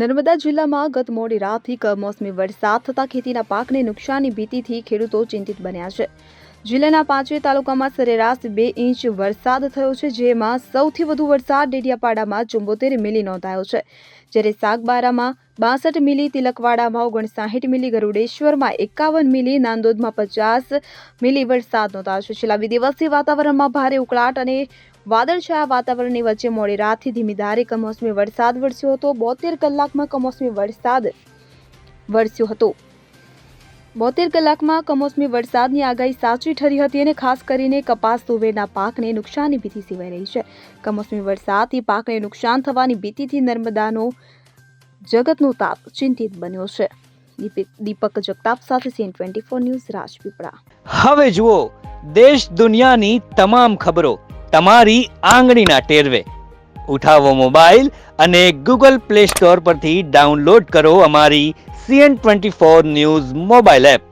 નર્મદા જિલ્લામાં ગત મોડી રાતથી કમોસમી વરસાદ થતા ખેતીના પાકને નુકસાનની ભીતિથી ખેડૂતો ચિંતિત બન્યા છે। જિલ્લાના 5 તાલુકામાં સરેરાશ 2 ઇંચ વરસાદ થયો છે, જેમાં સૌથી વધુ વરસાદ ડેડિયાપાડામાં 74 મિલી નોંધાયો છે, જ્યારે સાગબારામાં 62 મિલી, તિલકવાડામાં 59 મિલી, ગરુડેશ્વરમાં 51 મિલી, નાંદોદમાં 50 મિલી વરસાદ નોંધાયો છે। છેલ્લા 2 દિવસથી વાતાવરણમાં ભારે ઉકળાટ અને વાદળછાયા વાતાવરણની વચ્ચે મોડી રાતથી ધીમી ધારે કમોસમી વરસાદ વરસ્યો હતો। 72 કલાકમાં કમોસમી વરસાદ વરસ્યો હતો। 72 કલાકમાં કમોસમી વરસાદની આગાહી સાચી ઠરી હતી અને ખાસ કરીને કપાસ તુવેરના પાકને નુકસાનની ભીતિ સેવાઈ રહી છે। કમોસમી વરસાદથી પાકને નુકસાન થવાની ભીતિથી નર્મદાનો જગતનો તાત ચિંતિત બન્યો છે। દીપક જગતાપ સાથે CN24 ન્યૂઝ રાજપીપળા। હવે જુઓ દેશ દુનિયાની તમામ ખબરો તમારી આંગળીના ટેરવે। ઉઠાવો મોબાઈલ અને Google Play Store પરથી ડાઉનલોડ કરો અમારી CN24 ન્યૂઝ મોબાઈલ એપ।